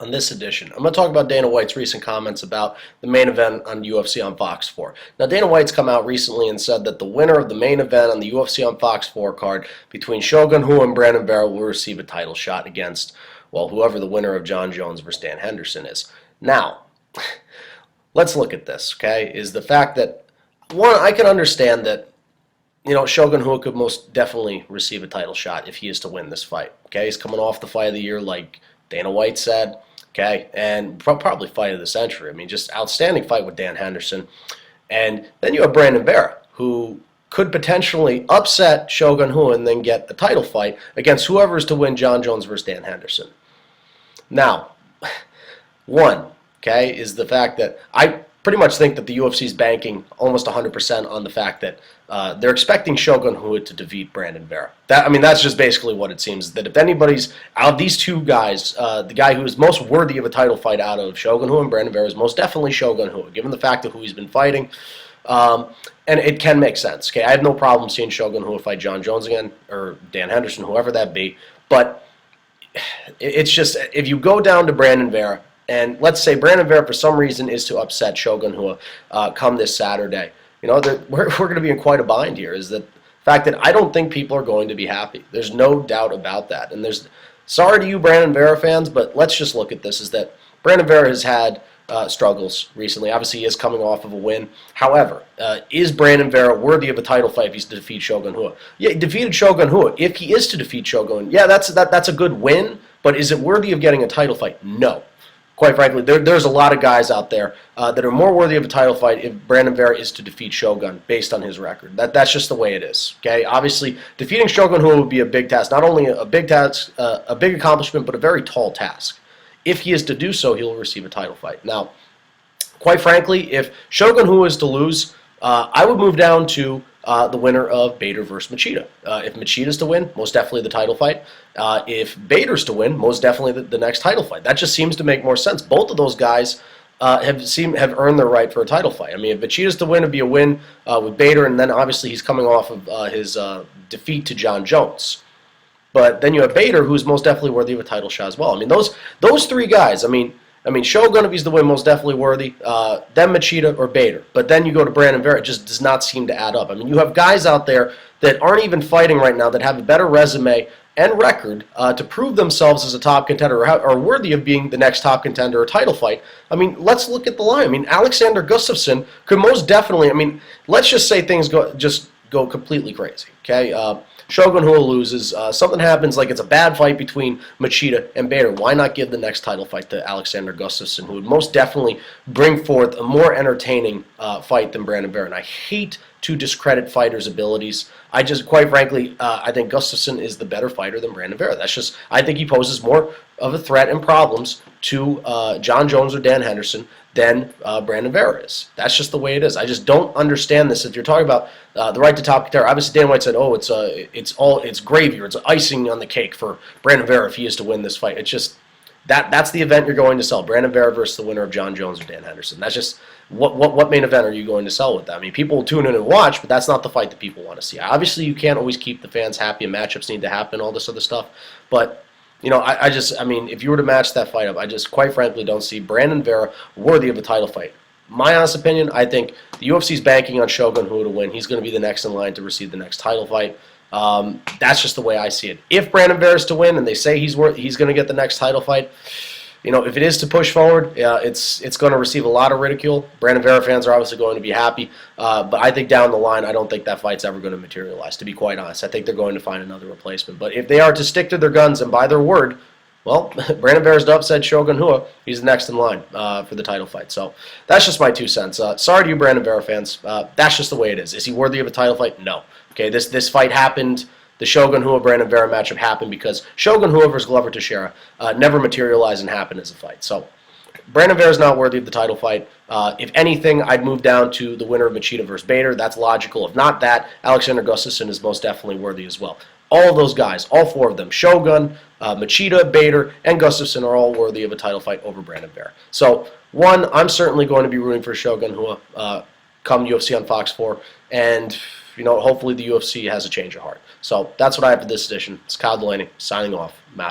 On this edition, I'm going to talk about Dana White's recent comments about the main event on UFC on Fox 4. Now, Dana White's come out recently and said that the winner of the main event on the UFC on Fox 4 card between Shogun Rua and Brandon Vera will receive a title shot against, well, whoever the winner of Jon Jones versus Dan Henderson is. Now, let's look at this, okay, is the fact that, one, I can understand that, Shogun Rua could most definitely receive a title shot if he is to win this fight, okay? He's coming off the fight of the year like Dana White said. Okay, and probably fight of the century. I mean, just outstanding fight with Dan Henderson. And then you have Brandon Vera, who could potentially upset Shogun Rua and then get a title fight against whoever is to win Jon Jones versus Dan Henderson. Now, one, okay, is the fact that I pretty much think that the UFC is banking almost 100% on the fact that they're expecting Shogun Rua to defeat Brandon Vera. That's just basically what it seems. That if anybody's out of these two guys, the guy who is most worthy of a title fight out of Shogun Rua and Brandon Vera is most definitely Shogun Rua, given the fact of who he's been fighting. And it can make sense. Okay, I have no problem seeing Shogun Rua fight Jon Jones again, or Dan Henderson, whoever that be. But it's just, if you go down to Brandon Vera, and let's say Brandon Vera for some reason is to upset Shogun Rua come this Saturday, we're going to be in quite a bind here. Is that fact that I don't think people are going to be happy. There's no doubt about that. And sorry to you Brandon Vera fans, but let's just look at this, is that Brandon Vera has had struggles recently. Obviously, he is coming off of a win. However, is Brandon Vera worthy of a title fight if he's to defeat Shogun Rua? Yeah, he defeated Shogun Rua. If he is to defeat Shogun, yeah, that's a good win, but is it worthy of getting a title fight? No. Quite frankly, there's a lot of guys out there that are more worthy of a title fight if Brandon Vera is to defeat Shogun based on his record. That's just the way it is. Okay, obviously, defeating Shogun Rua would be a big task. Not only a big task, a big accomplishment, but a very tall task. If he is to do so, he'll receive a title fight. Now, quite frankly, if Shogun Rua is to lose, I would move down to the winner of Bader versus Machida. If Machida's to win, most definitely the title fight. If Bader's to win, most definitely the next title fight. That just seems to make more sense. Both of those guys have earned their right for a title fight. I mean, if Machida's to win, it'd be a win with Bader, and then obviously he's coming off of his defeat to Jon Jones. But then you have Bader, who's most definitely worthy of a title shot as well. I mean, those three guys, I mean, Shogun, if he's the win, most definitely worthy. Then Machida or Bader. But then you go to Brandon Vera. It just does not seem to add up. I mean, you have guys out there that aren't even fighting right now that have a better resume and record to prove themselves as a top contender or worthy of being the next top contender or title fight. I mean, let's look at the line. I mean, Alexander Gustafsson could most definitely, let's just say things go completely crazy, okay? Shogun Rua loses, something happens like it's a bad fight between Machida and Bader. Why not give the next title fight to Alexander Gustafsson, who would most definitely bring forth a more entertaining fight than Brandon Vera? And I hate to discredit fighters' abilities. I just, quite frankly, I think Gustafsson is the better fighter than Brandon Vera. I think he poses more of a threat and problems to Jon Jones or Dan Henderson than Brandon Vera is. That's just the way it is. I just don't understand this. If you're talking about the right to top contender, obviously Dan White said, "Oh, it's gravy or it's icing on the cake for Brandon Vera if he is to win this fight." It's just that's the event you're going to sell: Brandon Vera versus the winner of Jon Jones or Dan Henderson. That's just what main event are you going to sell with that? I mean, people will tune in and watch, but that's not the fight that people want to see. Obviously, you can't always keep the fans happy, and matchups need to happen, all this other stuff, but. If you were to match that fight up, I just quite frankly don't see Brandon Vera worthy of a title fight. My honest opinion, I think the UFC is banking on Shogun Rua to win. He's going to be the next in line to receive the next title fight. That's just the way I see it. If Brandon Vera is to win and they say he's going to get the next title fight, if it is to push forward, it's going to receive a lot of ridicule. Brandon Vera fans are obviously going to be happy, but I think down the line, I don't think that fight's ever going to materialize, to be quite honest. I think they're going to find another replacement. But if they are to stick to their guns and by their word, well, Brandon Vera's to upset Shogun Rua. He's the next in line for the title fight. So that's just my 2 cents. Sorry to you, Brandon Vera fans. That's just the way it is. Is he worthy of a title fight? No. Okay, this fight happened. The Shogun Rua Brandon Vera matchup happened because Shogun Rua versus Glover Teixeira never materialized and happened as a fight. So Brandon Vera is not worthy of the title fight. If anything, I'd move down to the winner of Machida versus Bader. That's logical. If not that, Alexander Gustafsson is most definitely worthy as well. All of those guys, all 4 of them, Shogun, Machida, Bader, and Gustafsson are all worthy of a title fight over Brandon Vera. So, one, I'm certainly going to be rooting for Shogun Rua come UFC on Fox 4, and hopefully the UFC has a change of heart. So that's what I have for this edition. It's Kyle Delaney signing off. I'm out of here.